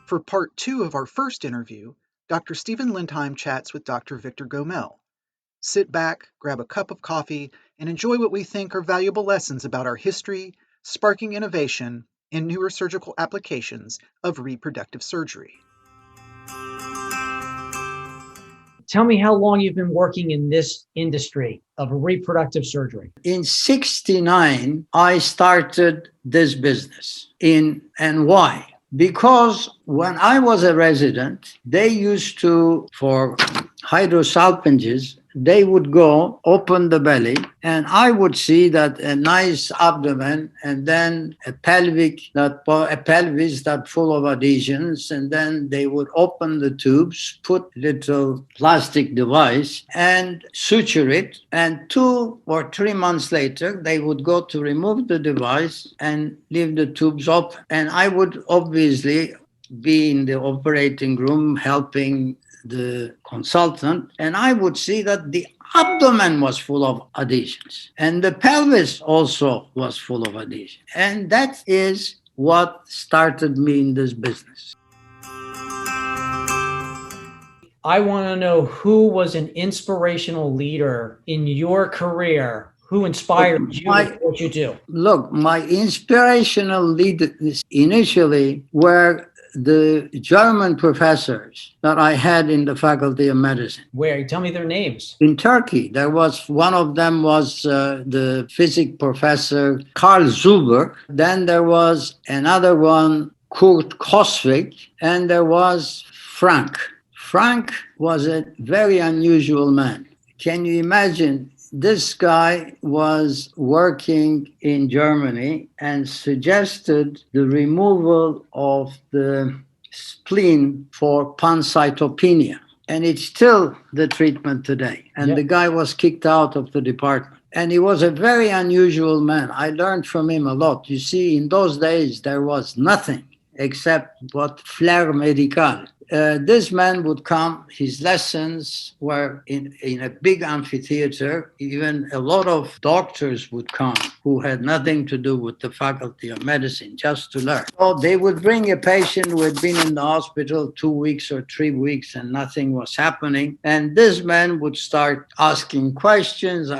For part 2 of our first interview, Dr. Stephen Lindheim chats with Dr. Victor Gomel. Sit back, grab a cup of coffee, and enjoy what we think are valuable lessons about our history, sparking innovation, and newer surgical applications of reproductive surgery. Tell me how long you've been working in this industry of reproductive surgery. In 1969, I started this business. And why? Because when I was a resident, they used to, for hydrosalpinges, they would go open the belly, and I would see that a nice abdomen, and then a pelvis that full of adhesions, and then they would open the tubes, put little plastic device, and suture it. And 2 or 3 months later, they would go to remove the device and leave the tubes open. And I would obviously be in the operating room helping the consultant, and I would see that the abdomen was full of adhesions and the pelvis also was full of adhesions. And that is what started me in this business. I want to know who was an inspirational leader in your career, who inspired you to what you do. Look, my inspirational leaders initially were the German professors that I had in the Faculty of Medicine. Where? Tell me their names. In Turkey, there was one of them was the physics professor Karl Zuber. Then there was another one, Kurt Kosvik, and there was Frank. Frank was a very unusual man. Can you imagine? This guy was working in Germany and suggested the removal of the spleen for pancytopenia. And it's still the treatment today. And the guy was kicked out of the department. And he was a very unusual man. I learned from him a lot. You see, in those days, there was nothing except what flair médical. This man would come, his lessons were in a big amphitheater. Even a lot of doctors would come who had nothing to do with the Faculty of Medicine just to learn. So they would bring a patient who had been in the hospital 2 weeks or 3 weeks and nothing was happening. And this man would start asking questions.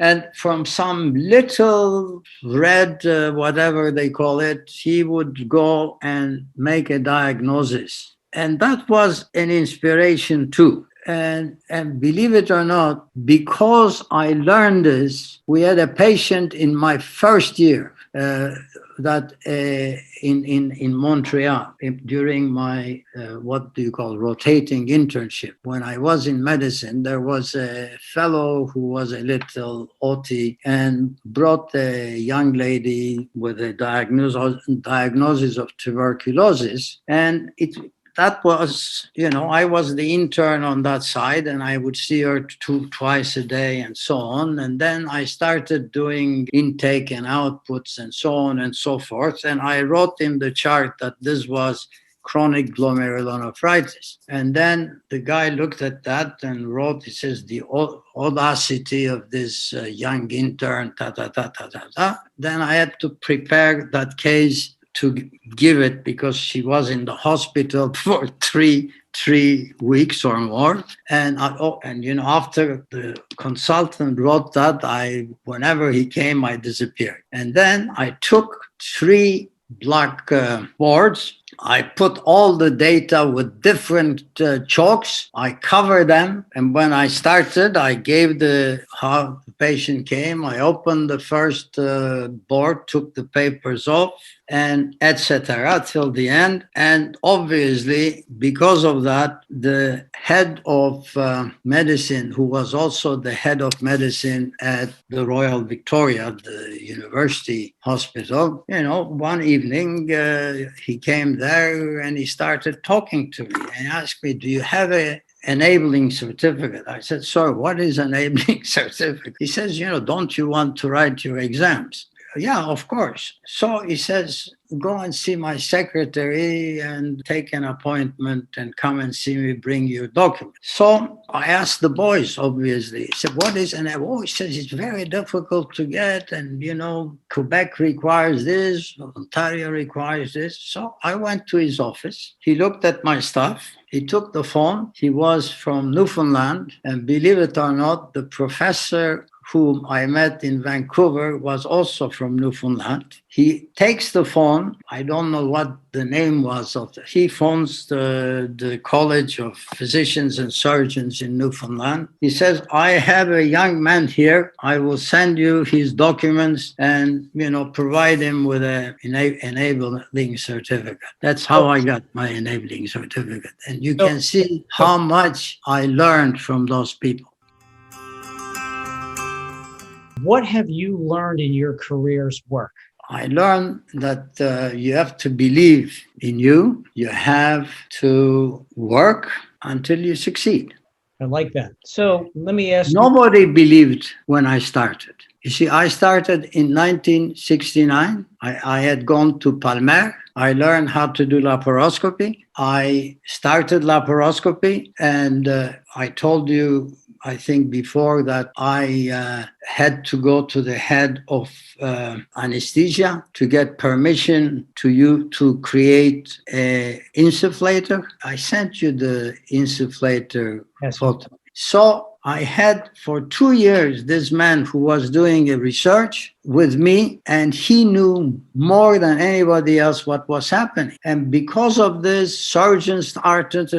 And from some little red, whatever they call it, he would go and make a diagnosis. And that was an inspiration too. And believe it or not, because I learned this, we had a patient in my first year that in Montreal during my rotating internship. When I was in medicine, there was a fellow who was a little OT and brought a young lady with a diagnosis of tuberculosis, and that was, I was the intern on that side, and I would see her twice a day and so on. And then I started doing intake and outputs and so on and so forth. And I wrote in the chart that this was chronic glomerulonephritis. And then the guy looked at that and wrote, he says, the audacity of this young intern, Then I had to prepare that case to give it because she was in the hospital for three weeks or more. And after the consultant wrote that, whenever he came, I disappeared. And then I took 3 black boards. I put all the data with different chalks. I covered them. And when I started, I gave how the patient came. I opened the first board, took the papers off, and etc. till the end. And obviously, because of that, the head of medicine, who was also the head of medicine at the Royal Victoria, the University Hospital, one evening he came there and he started talking to me and asked me, do you have a enabling certificate? I said, sir, what is enabling certificate? He says, don't you want to write your exams? Yeah, of course. So he says, go and see my secretary and take an appointment and come and see me, bring your document. So I asked the boys, obviously. He said, what is, and he says it's very difficult to get. And, Quebec requires this, Ontario requires this. So I went to his office. He looked at my stuff. He took the phone. He was from Newfoundland. And believe it or not, the professor whom I met in Vancouver was also from Newfoundland. He takes the phone. I don't know what the name was he phones the College of Physicians and Surgeons in Newfoundland. He says, I have a young man here. I will send you his documents and, provide him with an enabling certificate. That's how I got my enabling certificate. And you can see how much I learned from those people. What have you learned in your career's work? I learned that you have to believe in you. You have to work until you succeed. I like that. So let me ask Nobody believed when I started. You see, I started in 1969. I had gone to Palmer. I learned how to do laparoscopy. I started laparoscopy, and I told you, I think before, that I had to go to the head of anesthesia to get permission to create an insufflator. I sent you the insufflator photo. So I had for 2 years this man who was doing a research with me, and he knew more than anybody else what was happening. And because of this, surgeons started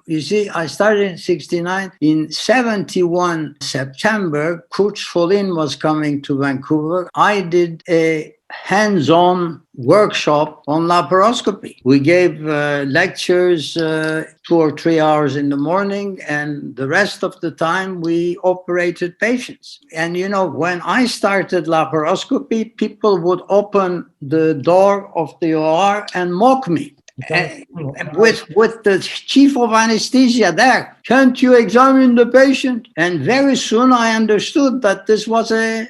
you see, I started in 69. In 71 September, Kurt Scholin was coming to Vancouver. I did a hands-on workshop on laparoscopy. We gave lectures 2 or 3 hours in the morning, and the rest of the time we operated patients. And when I started laparoscopy, people would open the door of the OR and mock me. With the chief of anesthesia there, can't you examine the patient? And very soon I understood that this was a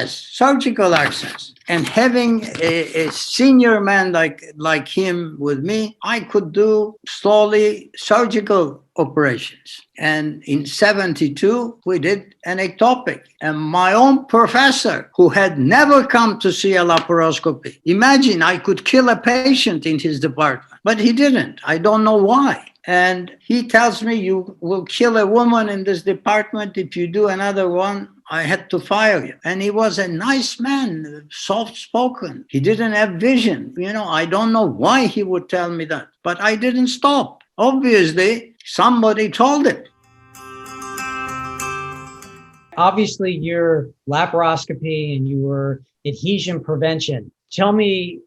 surgical access. And having a senior man like him with me, I could do slowly surgical operations. And in 72, we did an ectopic. And my own professor, who had never come to see a laparoscopy, imagine I could kill a patient in his department, but he didn't. I don't know why. And he tells me, you will kill a woman in this department. If you do another one, I had to fire you. And he was a nice man, soft-spoken. He didn't have vision. I don't know why he would tell me that, but I didn't stop. Obviously, somebody told him. Obviously, your laparoscopy and your adhesion prevention. Tell me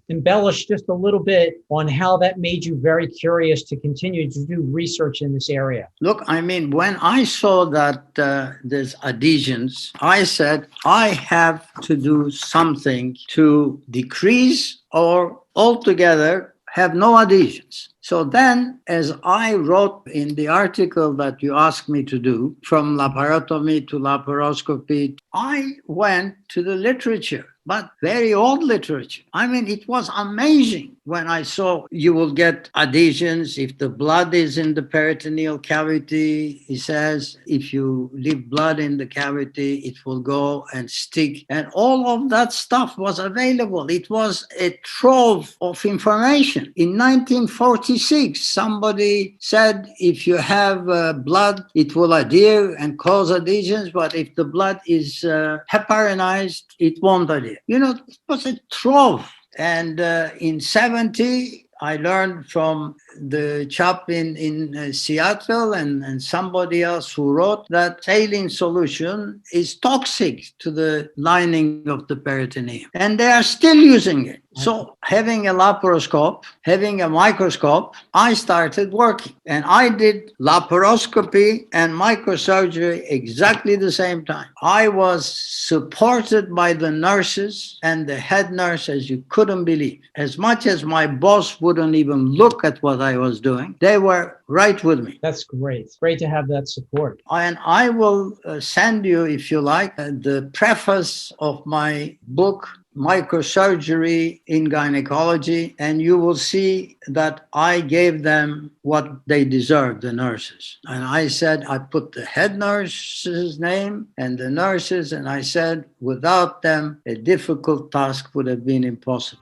embellish just a little bit on how that made you very curious to continue to do research in this area. Look, when I saw that there's adhesions, I said, I have to do something to decrease or altogether have no adhesions. So then, as I wrote in the article that you asked me to do, from laparotomy to laparoscopy, I went to the literature, but very old literature. It was amazing when I saw you will get adhesions if the blood is in the peritoneal cavity. He says if you leave blood in the cavity, it will go and stick. And all of that stuff was available. It was a trove of information. In 1946, somebody said if you have blood, it will adhere and cause adhesions, but if the blood is heparinized, it won't adhere. It was a trove. And in 70, I learned from the chap in Seattle and somebody else who wrote that saline solution is toxic to the lining of the peritoneum. And they are still using it. So having a laparoscope, having a microscope, I started working. And I did laparoscopy and microsurgery exactly the same time. I was supported by the nurses and the head nurse as you couldn't believe. As much as my boss would wouldn't even look at what I was doing. They were right with me. That's great. It's great to have that support. And I will send you, if you like, the preface of my book, Microsurgery in Gynecology, and you will see that I gave them what they deserved, the nurses. And I said, I put the head nurse's name and the nurses, and I said, without them, a difficult task would have been impossible.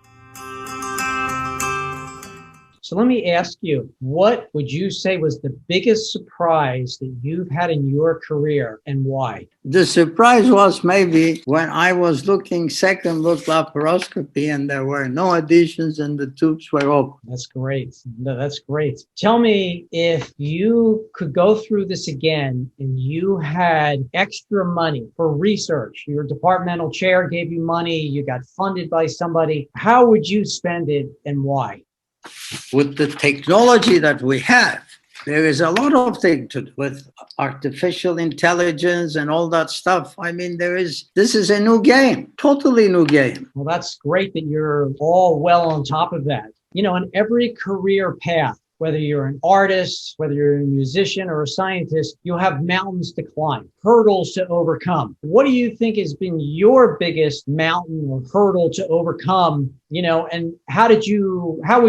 So let me ask you, what would you say was the biggest surprise that you've had in your career and why? The surprise was maybe when I was looking second look laparoscopy and there were no adhesions and the tubes were open. That's great. No, that's great. Tell me, if you could go through this again and you had extra money for research, your departmental chair gave you money, you got funded by somebody, how would you spend it and why? With the technology that we have, there is a lot of things to do with artificial intelligence and all that stuff. I mean, this is a new game, totally new game. Well, that's great that you're all well on top of that. You know, in every career path, whether you're an artist, whether you're a musician or a scientist, you'll have mountains to climb, hurdles to overcome. What do you think has been your biggest mountain or hurdle to overcome? You know, and how would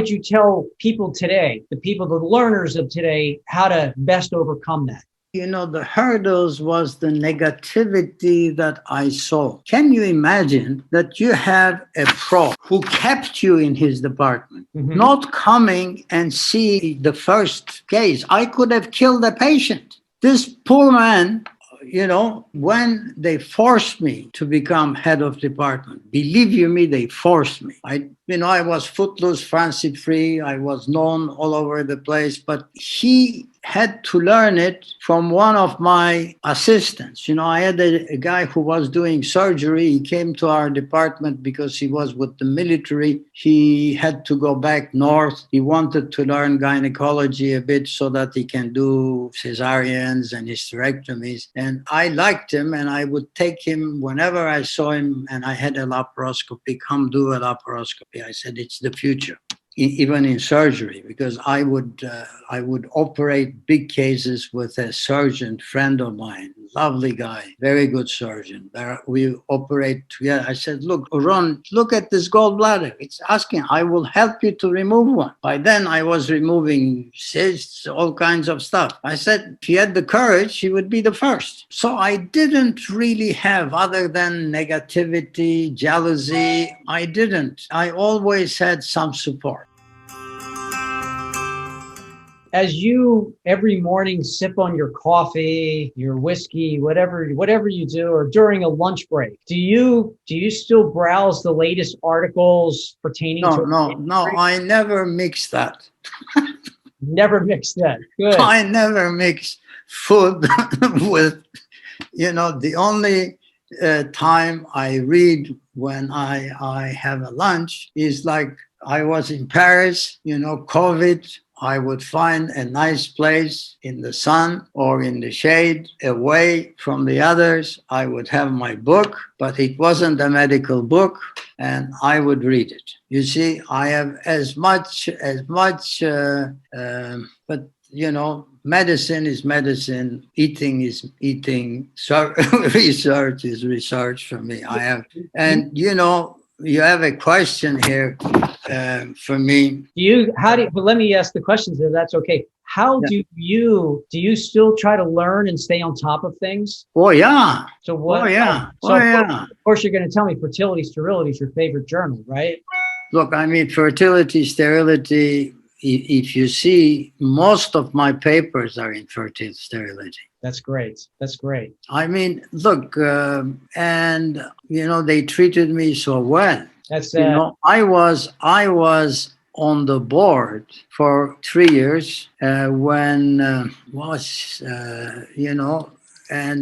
you tell people today, the learners of today, how to best overcome that? You know, the hurdles was the negativity that I saw. Can you imagine that you have a pro who kept you in his department, not coming and see the first case? I could have killed the patient. This poor man, you know, when they forced me to become head of department, believe you me, they forced me. I was footloose, fancy free. I was known all over the place, but he had to learn it from one of my assistants. You know, I had a guy who was doing surgery. He came to our department because he was with the military. He had to go back north. He wanted to learn gynecology a bit so that he can do cesareans and hysterectomies. And I liked him, and I would take him whenever I saw him and I had a laparoscopy, come do a laparoscopy. I said, it's the future. Even in surgery, because I would operate big cases with a surgeon friend of mine, lovely guy, very good surgeon. We operate together. I said, look, Ron, look at this gallbladder. It's asking, I will help you to remove one. By then I was removing cysts, all kinds of stuff. I said, if he had the courage, he would be the first. So I didn't really have, other than negativity, jealousy, I always had some support. As you every morning sip on your coffee, your whiskey, whatever you do, or during a lunch break, do you still browse the latest articles pertaining to? No, I never mix that. Never mix that. Good. I never mix food with, the only time I read when I have a lunch is like I was in Paris, COVID. I would find a nice place in the sun or in the shade, away from the others. I would have my book, but it wasn't a medical book, and I would read it. You see, I have as much, but medicine is medicine, eating is eating, research is research for me. You have a question here for me. Let me ask the questions if that's okay. How do you still try to learn and stay on top of things? Oh, yeah. So what? Oh, yeah. Of course, you're going to tell me Fertility, Sterility is your favorite journal, right? Look, I mean, fertility, sterility, if you see, most of my papers are in fertility, sterility. That's great. That's great. I mean, look, and they treated me so well. That's I was on the board for 3 years and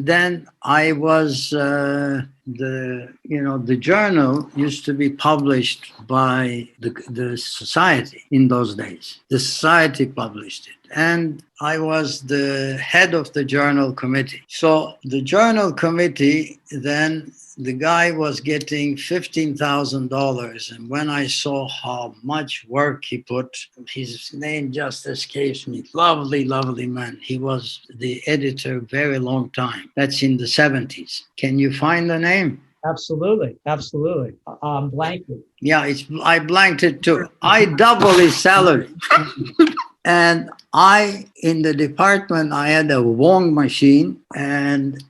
then I was the journal used to be published by the society in those days. The society published it, and I was the head of the journal committee. So the journal committee then the guy was getting $15,000. And when I saw how much work he put, his name just escapes me. Lovely, lovely man. He was the editor very long time. That's in the 70s. Can you find the name? Absolutely. Absolutely. Blanket. Yeah, I blanked it too. I double his salary. And in the department, I had a Wong machine, and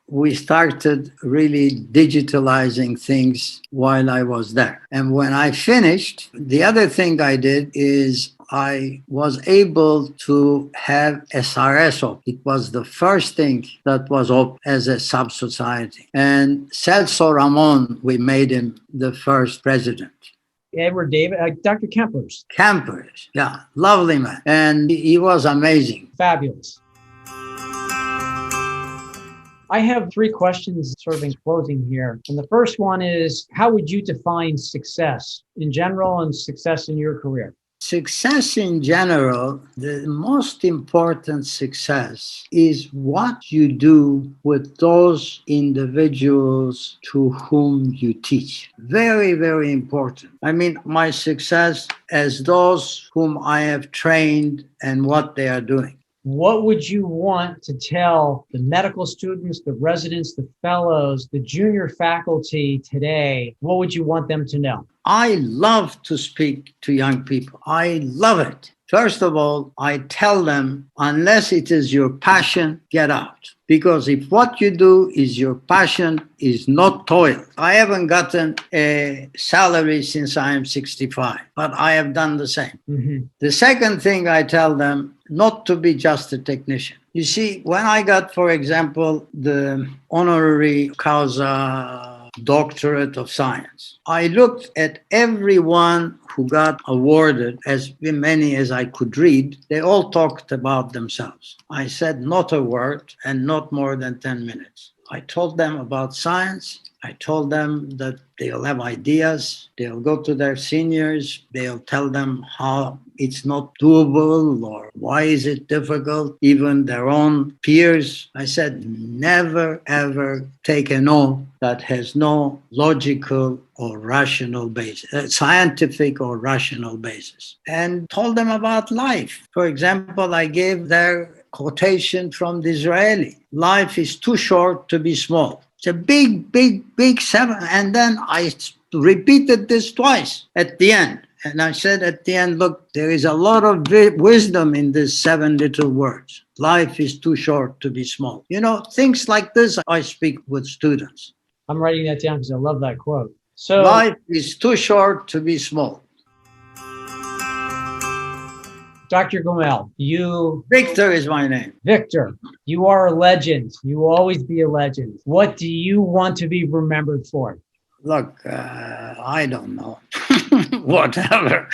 we started really digitalizing things while I was there. And when I finished, the other thing I did is I was able to have SRS. It was the first thing that was up as a sub-society. And Celso Ramon, we made him the first president. Edward David, Dr. Kempers. Kempers, yeah, lovely man. And he was amazing. Fabulous. I have 3 questions sort of in closing here. And the first one is, how would you define success in general and success in your career? Success in general, the most important success is what you do with those individuals to whom you teach. Very, very important. I mean, my success as those whom I have trained and what they are doing. What would you want to tell the medical students, the residents, the fellows, the junior faculty today? What would you want them to know? I love to speak to young people. I love it. First of all, I tell them, unless it is your passion, get out. Because if what you do is your passion, is not toil. I haven't gotten a salary since I am 65, but I have done the same. Mm-hmm. The second thing I tell them, not to be just a technician. You see, when I got, for example, the honorary causa doctorate of science, I looked at everyone who got awarded, as many as I could read. They all talked about themselves. I said not a word and not more than 10 minutes. I told them about science. I told them that they'll have ideas. They'll go to their seniors. They'll tell them how it's not doable or why is it difficult, even their own peers. I said, never, ever take a no that has no logical or rational basis, scientific or rational basis. And told them about life. For example, I gave their quotation from the Israeli. Life is too short to be small. It's a big, big, big 7. And then I repeated this twice at the end. And I said at the end, look, there is a lot of wisdom in these 7 little words. Life is too short to be small. You know, things like this I speak with students. I'm writing that down because I love that quote. So life is too short to be small. Dr. Gomel, Victor is my name. Victor, you are a legend. You will always be a legend. What do you want to be remembered for? Look, I don't know. Whatever.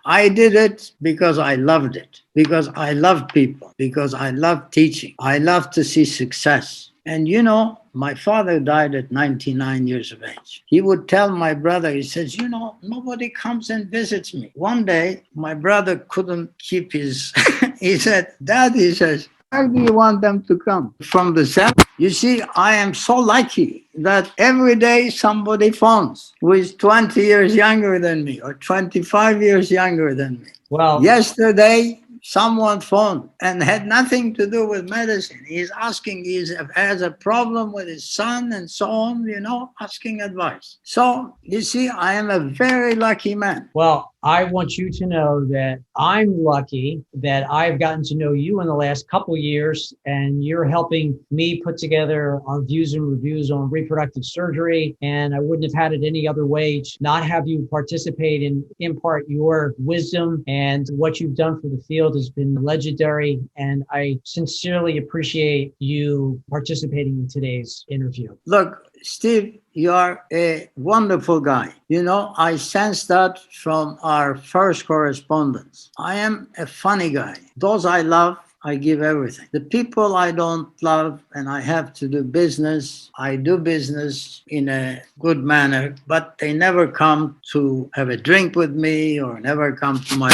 I did it because I loved it, because I love people, because I love teaching. I love to see success. And you know, my father died at 99 years of age. He would tell my brother, he says, you know, nobody comes and visits me. One day, my brother couldn't keep his, he said, Dad, he says, where do you want them to come? From the south? You see, I am so lucky that every day somebody phones who is 20 years younger than me or 25 years younger than me. Well, yesterday, someone phoned and had nothing to do with medicine. He's asking, he has a problem with his son and so on, you know, asking advice. So, you see, I am a very lucky man. Well, I want you to know that I'm lucky that I've gotten to know you in the last couple of years, and you're helping me put together our views and reviews on reproductive surgery. And I wouldn't have had it any other way to not have you participate and impart your wisdom, and what you've done for the field has been legendary. And I sincerely appreciate you participating in today's interview. Look, Steve, you are a wonderful guy. You know, I sense that from our first correspondence. I am a funny guy. Those I love, I give everything. The people I don't love and I have to do business, I do business in a good manner, but they never come to have a drink with me or never come to my...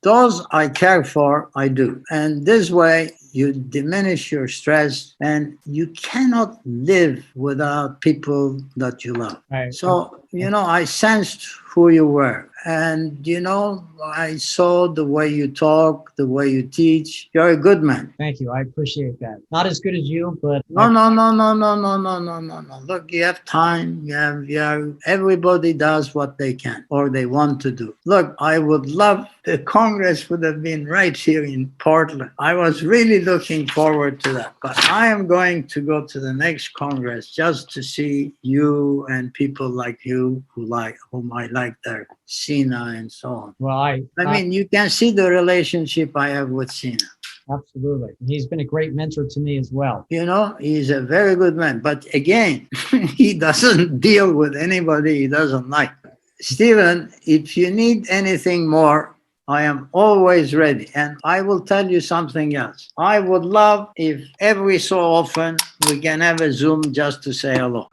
Those I care for, I do. And this way, you diminish your stress, and you cannot live without people that you love. Right. So, I sensed who you were. And, I saw the way you talk, the way you teach. You're a good man. Thank you. I appreciate that. Not as good as you, but No. Look, you have time. Everybody does what they can or they want to do. Look, I would love the Congress would have been right here in Portland. I was really looking forward to that. But I am going to go to the next Congress just to see you and people like you whom I like their Sina and so on. Well, I mean, you can see the relationship I have with Sina. Absolutely. He's been a great mentor to me as well. He's a very good man. But again, he doesn't deal with anybody he doesn't like. Stephen, if you need anything more, I am always ready. And I will tell you something else. I would love if every so often we can have a Zoom just to say hello.